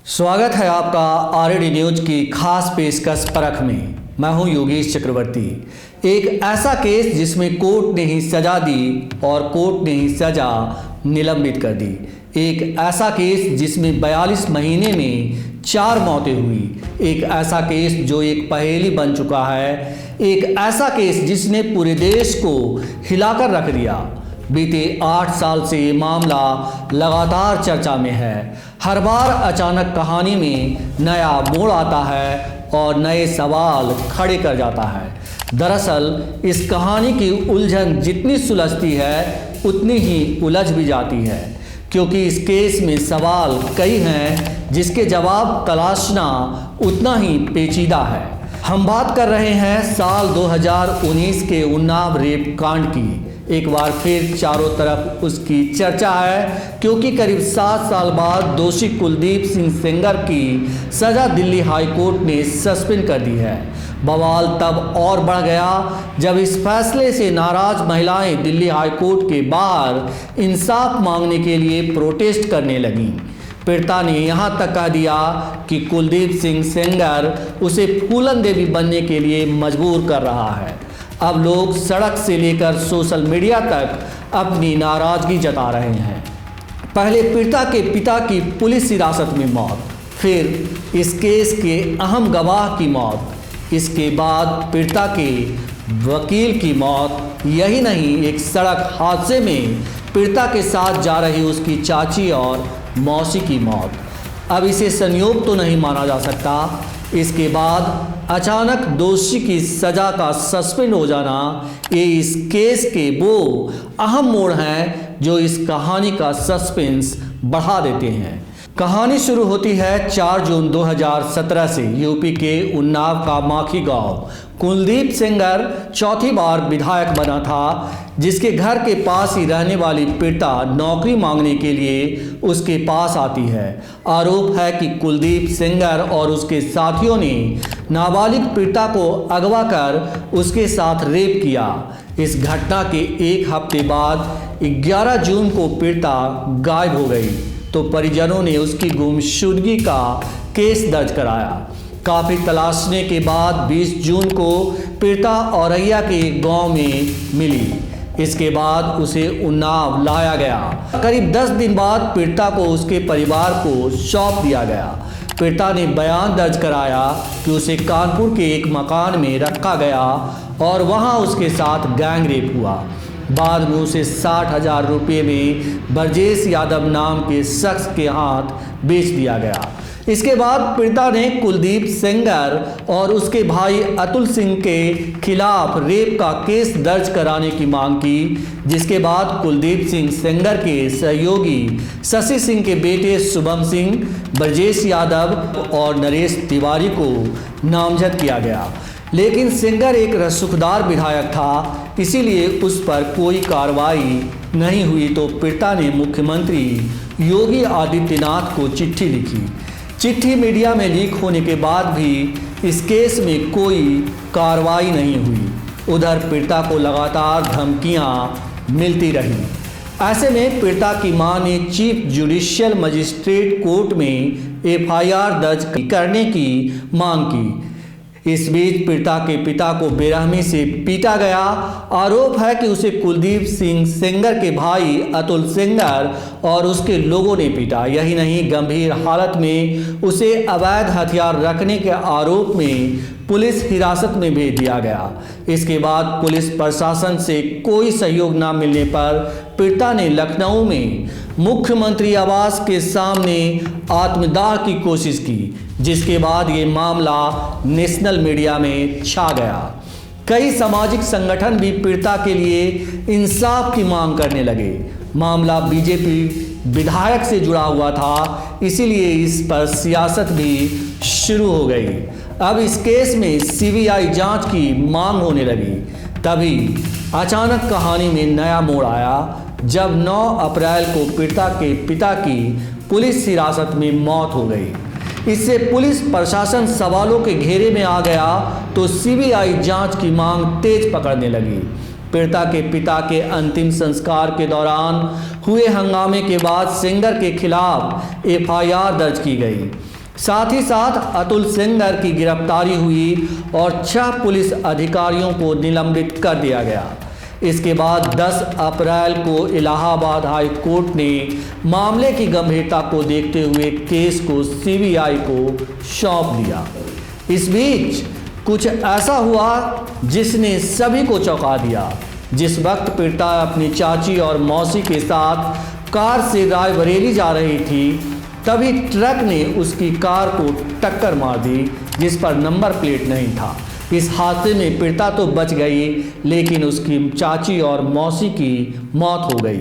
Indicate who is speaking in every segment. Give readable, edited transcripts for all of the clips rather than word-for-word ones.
Speaker 1: स्वागत है आपका आरएडी न्यूज की खास पेशकश परख में। मैं हूं योगेश चक्रवर्ती। एक ऐसा केस जिसमें कोर्ट ने ही सजा दी और कोर्ट ने ही सजा निलंबित कर दी। एक ऐसा केस जिसमें 42 महीने में 4 मौतें हुई। एक ऐसा केस जो एक पहेली बन चुका है। एक ऐसा केस जिसने पूरे देश को हिलाकर रख दिया। बीते 8 साल से ये मामला लगातार चर्चा में है। हर बार अचानक कहानी में नया मोड़ आता है और नए सवाल खड़े कर जाता है। दरअसल इस कहानी की उलझन जितनी सुलझती है उतनी ही उलझ भी जाती है, क्योंकि इस केस में सवाल कई हैं जिसके जवाब तलाशना उतना ही पेचीदा है। हम बात कर रहे हैं साल 2019 के उन्नाव रेप कांड की। एक बार फिर चारों तरफ उसकी चर्चा है, क्योंकि करीब 7 साल बाद दोषी कुलदीप सिंह सेंगर की सज़ा दिल्ली हाई कोर्ट ने सस्पेंड कर दी है। बवाल तब और बढ़ गया जब इस फैसले से नाराज महिलाएं दिल्ली हाई कोर्ट के बाहर इंसाफ मांगने के लिए प्रोटेस्ट करने लगीं। पीड़िता ने यहाँ तक कह दिया कि कुलदीप सिंह सेंगर उसे फूलन देवी बनने के लिए मजबूर कर रहा है। अब लोग सड़क से लेकर सोशल मीडिया तक अपनी नाराजगी जता रहे हैं। पहले पीड़िता के पिता की पुलिस हिरासत में मौत, फिर इस केस के अहम गवाह की मौत, इसके बाद पीड़िता के वकील की मौत। यही नहीं, एक सड़क हादसे में पीड़िता के साथ जा रही उसकी चाची और मौसी की मौत। अब इसे संयोग तो नहीं माना जा सकता। इसके बाद अचानक दोषी की सज़ा का सस्पेंड हो जाना, ये इस केस के वो अहम मोड़ हैं जो इस कहानी का सस्पेंस बढ़ा देते हैं। कहानी शुरू होती है 4 जून 2017 से। यूपी के उन्नाव का माखी गांव कुलदीप सेंगर चौथी बार विधायक बना था, जिसके घर के पास ही रहने वाली पीड़िता नौकरी मांगने के लिए उसके पास आती है। आरोप है कि कुलदीप सेंगर और उसके साथियों ने नाबालिग पीड़िता को अगवा कर उसके साथ रेप किया। इस घटना के एक हफ्ते बाद 11 जून को पीड़िता गायब हो गई, तो परिजनों ने उसकी गुमशुदगी का केस दर्ज कराया। काफ़ी तलाशने के बाद 20 जून को पीड़िता औरैया के गांव में मिली। इसके बाद उसे उन्नाव लाया गया। करीब 10 दिन बाद पीड़िता को उसके परिवार को सौंप दिया गया। पीड़िता ने बयान दर्ज कराया कि उसे कानपुर के एक मकान में रखा गया और वहां उसके साथ गैंग रेप हुआ। बाद में उसे 60,000 रुपये में ब्रजेश यादव नाम के शख्स के हाथ बेच दिया गया। इसके बाद पीड़िता ने कुलदीप सेंगर और उसके भाई अतुल सिंह के खिलाफ रेप का केस दर्ज कराने की मांग की, जिसके बाद कुलदीप सिंह सेंगर के सहयोगी शशि सिंह के बेटे शुभम सिंह, ब्रजेश यादव और नरेश तिवारी को नामजद किया गया। लेकिन सेंगर एक रसूखदार विधायक था, इसीलिए उस पर कोई कार्रवाई नहीं हुई। तो पीड़िता ने मुख्यमंत्री योगी आदित्यनाथ को चिट्ठी लिखी। चिट्ठी मीडिया में लीक होने के बाद भी इस केस में कोई कार्रवाई नहीं हुई। उधर पीड़िता को लगातार धमकियां मिलती रहीं। ऐसे में पीड़िता की मां ने चीफ जुडिशियल मजिस्ट्रेट कोर्ट में एफआईआर दर्ज करने की मांग की। इस बीच पीड़िता के पिता को बेरहमी से पीटा गया। आरोप है कि उसे कुलदीप सिंह सेंगर के भाई अतुल सेंगर और उसके लोगों ने पीटा। यही नहीं, गंभीर हालत में उसे अवैध हथियार रखने के आरोप में पुलिस हिरासत में भेज दिया गया। इसके बाद पुलिस प्रशासन से कोई सहयोग न मिलने पर पीड़िता ने लखनऊ में मुख्यमंत्री आवास के सामने आत्मदाह की कोशिश की, जिसके बाद ये मामला नेशनल मीडिया में छा गया। कई सामाजिक संगठन भी पीड़िता के लिए इंसाफ की मांग करने लगे। मामला बीजेपी विधायक से जुड़ा हुआ था, इसीलिए इस पर सियासत भी शुरू हो गई। अब इस केस में सीबीआई जांच की मांग होने लगी। तभी अचानक कहानी में नया मोड़ आया, जब 9 अप्रैल को पीड़िता के पिता की पुलिस हिरासत में मौत हो गई। इससे पुलिस प्रशासन सवालों के घेरे में आ गया, तो सीबीआई जांच की मांग तेज पकड़ने लगी। पीड़िता के पिता के अंतिम संस्कार के दौरान हुए हंगामे के बाद सेंगर के खिलाफ एफआईआर दर्ज की गई। साथ ही साथ अतुल सेंगर की गिरफ्तारी हुई और 6 पुलिस अधिकारियों को निलंबित कर दिया गया। इसके बाद 10 अप्रैल को इलाहाबाद हाई कोर्ट ने मामले की गंभीरता को देखते हुए केस को सीबीआई को सौंप दिया। इस बीच कुछ ऐसा हुआ जिसने सभी को चौंका दिया। जिस वक्त पीड़िता अपनी चाची और मौसी के साथ कार से रायबरेली जा रही थी, तभी ट्रक ने उसकी कार को टक्कर मार दी, जिस पर नंबर प्लेट नहीं था। इस हादसे में पीड़िता तो बच गई, लेकिन उसकी चाची और मौसी की मौत हो गई।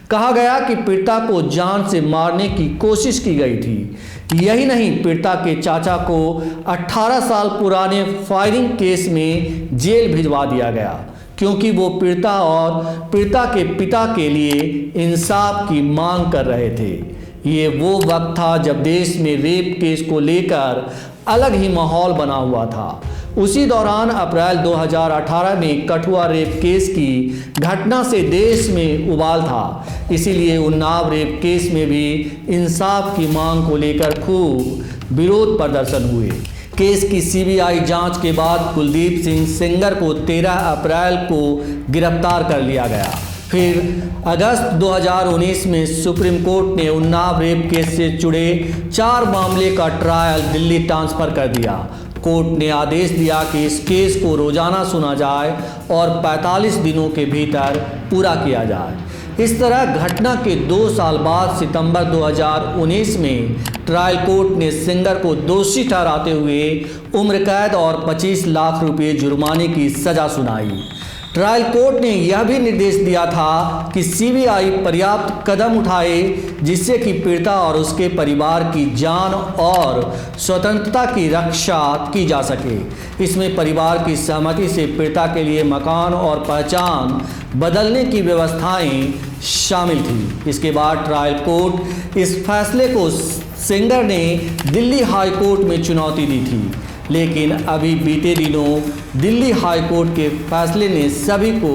Speaker 1: कहा गया कि पीड़िता को जान से मारने की कोशिश की गई थी। यही नहीं, पीड़िता के चाचा को 18 साल पुराने फायरिंग केस में जेल भिजवा दिया गया, क्योंकि वो पीड़िता और पीड़िता के पिता के लिए इंसाफ की मांग कर रहे थे। ये वो वक्त था जब देश में रेप केस को लेकर अलग ही माहौल बना हुआ था। उसी दौरान अप्रैल 2018 में कठुआ रेप केस की घटना से देश में उबाल था। इसीलिए उन्नाव रेप केस में भी इंसाफ की मांग को लेकर खूब विरोध प्रदर्शन हुए। केस की सीबीआई जांच के बाद कुलदीप सिंह सेंगर को 13 अप्रैल को गिरफ्तार कर लिया गया। फिर अगस्त 2019 में सुप्रीम कोर्ट ने उन्नाव रेप केस से जुड़े 4 मामले का ट्रायल दिल्ली ट्रांसफ़र कर दिया। कोर्ट ने आदेश दिया कि इस केस को रोजाना सुना जाए और 45 दिनों के भीतर पूरा किया जाए। इस तरह घटना के 2 साल बाद सितंबर 2019 में ट्रायल कोर्ट ने सेंगर को दोषी ठहराते हुए उम्र कैद और 25 लाख रुपए जुर्माने की सज़ा सुनाई। ट्रायल कोर्ट ने यह भी निर्देश दिया था कि सीबीआई पर्याप्त कदम उठाए जिससे कि पीड़िता और उसके परिवार की जान और स्वतंत्रता की रक्षा की जा सके। इसमें परिवार की सहमति से पीड़िता के लिए मकान और पहचान बदलने की व्यवस्थाएं शामिल थी। इसके बाद ट्रायल कोर्ट इस फैसले को सेंगर ने दिल्ली हाई कोर्ट में चुनौती दी थी, लेकिन अभी बीते दिनों दिल्ली हाई कोर्ट के फैसले ने सभी को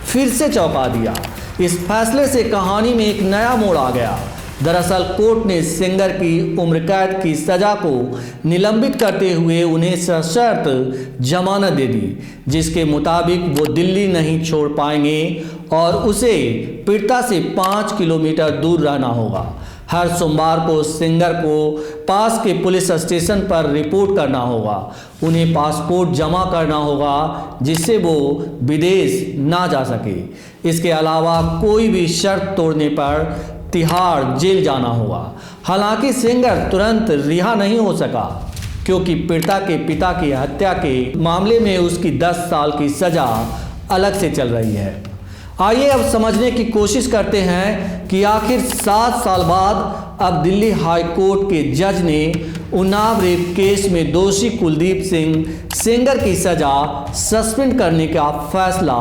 Speaker 1: फिर से चौंका दिया। इस फैसले से कहानी में एक नया मोड़ आ गया। दरअसल कोर्ट ने सेंगर की उम्र कैद की सज़ा को निलंबित करते हुए उन्हें सशर्त जमानत दे दी, जिसके मुताबिक वो दिल्ली नहीं छोड़ पाएंगे और उसे पीड़िता से 5 किलोमीटर दूर रहना होगा। हर सोमवार को सेंगर को पास के पुलिस स्टेशन पर रिपोर्ट करना होगा। उन्हें पासपोर्ट जमा करना होगा जिससे वो विदेश ना जा सके। इसके अलावा कोई भी शर्त तोड़ने पर तिहाड़ जेल जाना होगा। हालांकि सेंगर तुरंत रिहा नहीं हो सका, क्योंकि पीड़िता के पिता की हत्या के मामले में उसकी 10 साल की सज़ा अलग से चल रही है। आइए अब समझने की कोशिश करते हैं कि आखिर 7 साल बाद अब दिल्ली हाई कोर्ट के जज ने उन्नाव रेप केस में दोषी कुलदीप सिंह सेंगर की सज़ा सस्पेंड करने का फैसला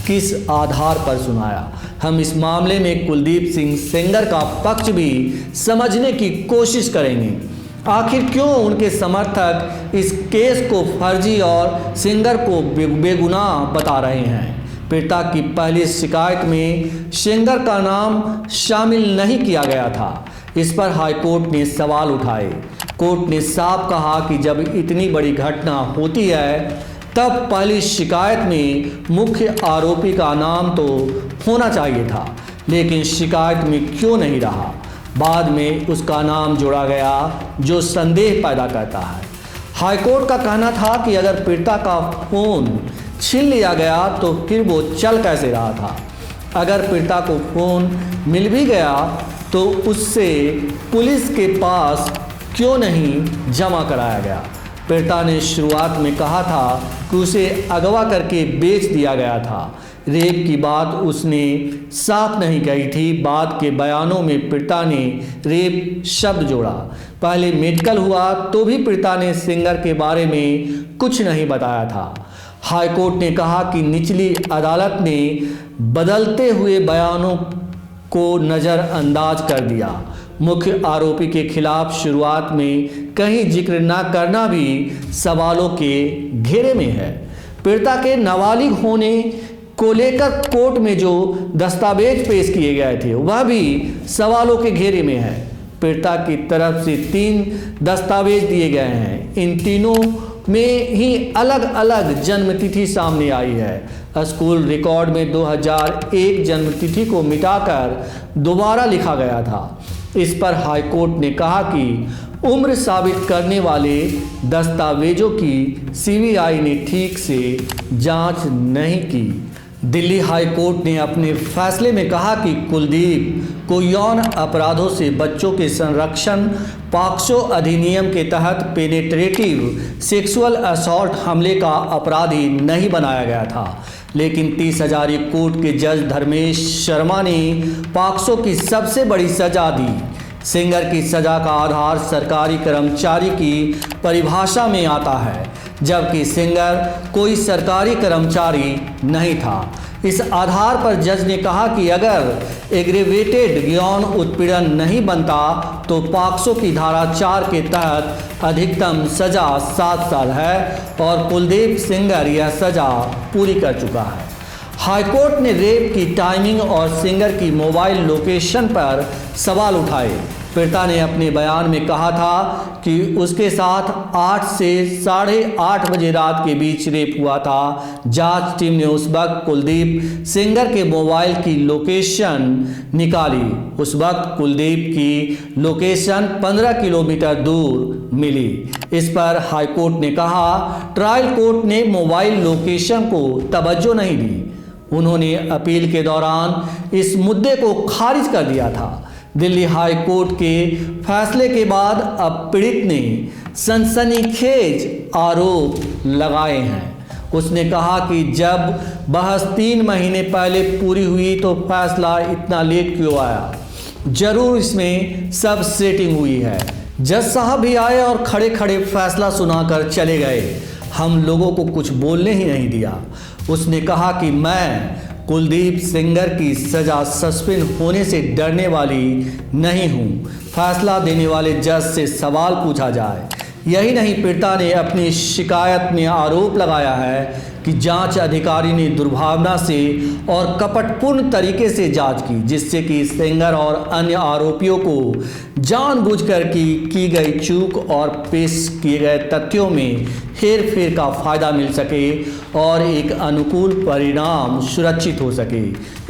Speaker 1: किस आधार पर सुनाया। हम इस मामले में कुलदीप सिंह सेंगर का पक्ष भी समझने की कोशिश करेंगे। आखिर क्यों उनके समर्थक इस केस को फर्जी और सेंगर को बेगुनाह बता रहे हैं। पीड़िता की पहली शिकायत में सेंगर का नाम शामिल नहीं किया गया था। इस पर हाईकोर्ट ने सवाल उठाए। कोर्ट ने साफ कहा कि जब इतनी बड़ी घटना होती है तब पहली शिकायत में मुख्य आरोपी का नाम तो होना चाहिए था, लेकिन शिकायत में क्यों नहीं रहा। बाद में उसका नाम जोड़ा गया, जो संदेह पैदा करता है। हाईकोर्ट का कहना था कि अगर पीड़िता का फ़ोन छीन लिया गया तो फिर वो चल कैसे रहा था। अगर पीड़िता को फ़ोन मिल भी गया तो उससे पुलिस के पास क्यों नहीं जमा कराया गया। पीड़िता ने शुरुआत में कहा था कि उसे अगवा करके बेच दिया गया था। रेप की बात उसने साफ नहीं कही थी। बाद के बयानों में पीड़िता ने रेप शब्द जोड़ा। पहले मेडिकल हुआ तो भी पीड़िता ने सेंगर के बारे में कुछ नहीं बताया था। हाईकोर्ट ने कहा कि निचली अदालत ने बदलते हुए बयानों को नज़रअंदाज कर दिया। मुख्य आरोपी के खिलाफ शुरुआत में कहीं जिक्र न करना भी सवालों के घेरे में है। पीड़िता के नाबालिग होने को लेकर कोर्ट में जो दस्तावेज पेश किए गए थे वह भी सवालों के घेरे में है। पीड़िता की तरफ से 3 दस्तावेज दिए गए हैं। इन तीनों में ही अलग अलग जन्मतिथि सामने आई है। स्कूल रिकॉर्ड में 2001 जन्मतिथि को मिटाकर दोबारा लिखा गया था। इस पर हाईकोर्ट ने कहा कि उम्र साबित करने वाले दस्तावेजों की सीबीआई ने ठीक से जांच नहीं की। दिल्ली हाई कोर्ट ने अपने फैसले में कहा कि कुलदीप को यौन अपराधों से बच्चों के संरक्षण पॉक्सो अधिनियम के तहत पेनिट्रेटिव सेक्सुअल असॉल्ट हमले का अपराधी नहीं बनाया गया था, लेकिन 30 हजारी कोर्ट के जज धर्मेश शर्मा ने पॉक्सो की सबसे बड़ी सजा दी। सिंगर की सजा का आधार सरकारी कर्मचारी की परिभाषा में आता है, जबकि सिंगर कोई सरकारी कर्मचारी नहीं था। इस आधार पर जज ने कहा कि अगर एग्रेवेटेड यौन उत्पीड़न नहीं बनता तो पॉक्सो की धारा 4 के तहत अधिकतम सजा 7 साल है और कुलदीप सिंगर यह सजा पूरी कर चुका है। हाईकोर्ट ने रेप की टाइमिंग और सिंगर की मोबाइल लोकेशन पर सवाल उठाए। पीड़िता ने अपने बयान में कहा था कि उसके साथ 8 से 8:30 बजे रात के बीच रेप हुआ था। जांच टीम ने उस वक्त कुलदीप सिंगर के मोबाइल की लोकेशन निकाली। उस वक्त कुलदीप की लोकेशन 15 किलोमीटर दूर मिली। इस पर हाईकोर्ट ने कहा ट्रायल कोर्ट ने मोबाइल लोकेशन को तवज्जो नहीं दी। उन्होंने अपील के दौरान इस मुद्दे को खारिज कर दिया था। दिल्ली हाई कोर्ट के फैसले के बाद अब पीड़ित ने सनसनीखेज आरोप लगाए हैं। उसने कहा कि जब बहस 3 महीने पहले पूरी हुई तो फैसला इतना लेट क्यों आया? जरूर इसमें सब सेटिंग हुई है। जज साहब भी आए और खड़े खड़े फैसला सुनाकर चले गए। हम लोगों को कुछ बोलने ही नहीं दिया। उसने कहा कि मैं कुलदीप सिंगर की सज़ा सस्पेंड होने से डरने वाली नहीं हूँ। फैसला देने वाले जज से सवाल पूछा जाए। यही नहीं, पीड़िता ने अपनी शिकायत में आरोप लगाया है कि जांच अधिकारी ने दुर्भावना से और कपटपूर्ण तरीके से जांच की, जिससे कि सिंगर और अन्य आरोपियों को जानबूझकर की गई चूक और पेश किए गए तथ्यों में हेरफेर का फायदा मिल सके और एक अनुकूल परिणाम सुरक्षित हो सके।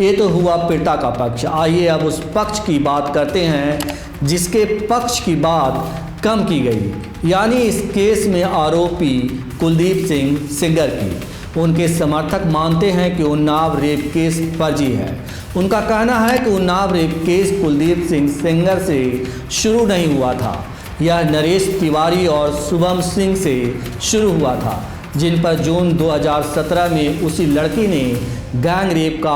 Speaker 1: ये तो हुआ पीड़िता का पक्ष। आइए अब उस पक्ष की बात करते हैं जिसके पक्ष की बात कम की गई, यानी इस केस में आरोपी कुलदीप सिंह सिंगर की। उनके समर्थक मानते हैं कि उन्नाव रेप केस फर्जी है। उनका कहना है कि Unnao rape case Kuldeep Singh singer से शुरू नहीं हुआ था, यह नरेश तिवारी और शुभम सिंह से शुरू हुआ था, जिन पर जून 2017 में उसी लड़की ने गैंग रेप का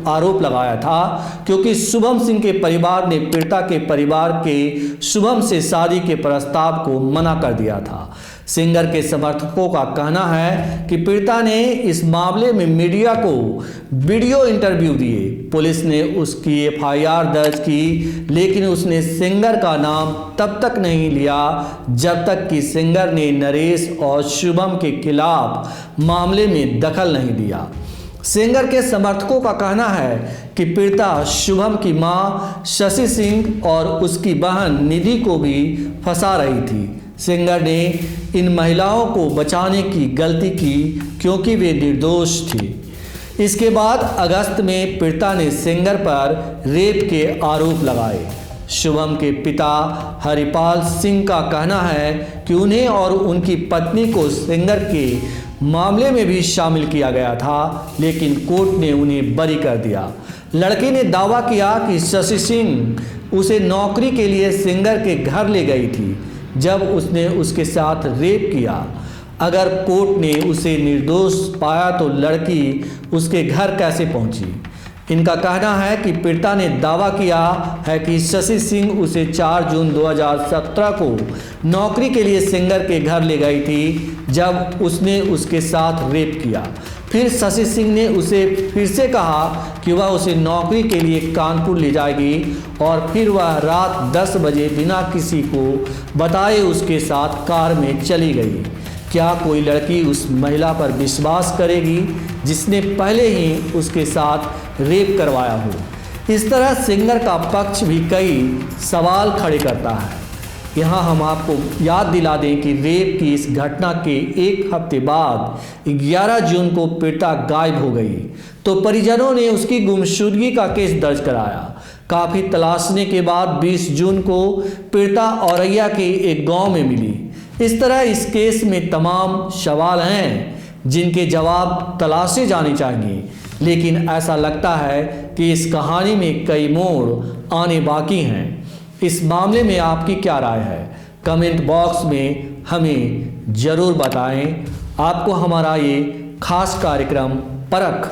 Speaker 1: आरोप लगाया था, क्योंकि शुभम सिंह के परिवार ने पीड़िता के परिवार के शुभम से शादी के प्रस्ताव को मना कर दिया था। सिंगर के समर्थकों का कहना है कि पीड़िता ने इस मामले में मीडिया को वीडियो इंटरव्यू दिए। पुलिस ने उसकी एफआईआर दर्ज की, लेकिन उसने सिंगर का नाम तब तक नहीं लिया जब तक कि सिंगर ने नरेश और शुभम के खिलाफ मामले में दखल नहीं दिया। सिंगर के समर्थकों का कहना है कि पीड़िता शुभम की मां शशि सिंह और उसकी बहन निधि को भी फंसा रही थी। सिंगर ने इन महिलाओं को बचाने की गलती की क्योंकि वे निर्दोष थी। इसके बाद अगस्त में पीड़िता ने सिंगर पर रेप के आरोप लगाए। शुभम के पिता हरिपाल सिंह का कहना है कि उन्हें और उनकी पत्नी को सिंगर के मामले में भी शामिल किया गया था, लेकिन कोर्ट ने उन्हें बरी कर दिया। लड़की ने दावा किया कि शशि सिंह उसे नौकरी के लिए सिंगर के घर ले गई थी जब उसने उसके साथ रेप किया। अगर कोर्ट ने उसे निर्दोष पाया तो लड़की उसके घर कैसे पहुंची? इनका कहना है कि पीड़िता ने दावा किया है कि शशि सिंह उसे 4 जून 2017 को नौकरी के लिए सिंगर के घर ले गई थी जब उसने उसके साथ रेप किया। फिर शशि सिंह ने उसे फिर से कहा कि वह उसे नौकरी के लिए कानपुर ले जाएगी और फिर वह रात 10 बजे बिना किसी को बताए उसके साथ कार में चली गई। क्या कोई लड़की उस महिला पर विश्वास करेगी जिसने पहले ही उसके साथ रेप करवाया हो? इस तरह सिंगर का पक्ष भी कई सवाल खड़े करता है। यहाँ हम आपको याद दिला दें कि रेप की इस घटना के एक हफ्ते बाद 11 जून को पीड़िता गायब हो गई, तो परिजनों ने उसकी गुमशुदगी का केस दर्ज कराया। काफ़ी तलाशने के बाद 20 जून को पीड़िता औरैया के एक गांव में मिली। इस तरह इस केस में तमाम सवाल हैं जिनके जवाब तलाशे जाने चाहिए, लेकिन ऐसा लगता है कि इस कहानी में कई मोड़ आने बाकी हैं। इस मामले में आपकी क्या राय है? कमेंट बॉक्स में हमें ज़रूर बताएं। आपको हमारा ये खास कार्यक्रम परख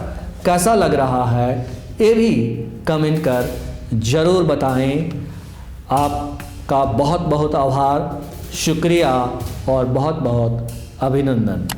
Speaker 1: कैसा लग रहा है, ये भी कमेंट कर ज़रूर बताएं। आपका बहुत बहुत आभार, शुक्रिया और बहुत बहुत अभिनंदन।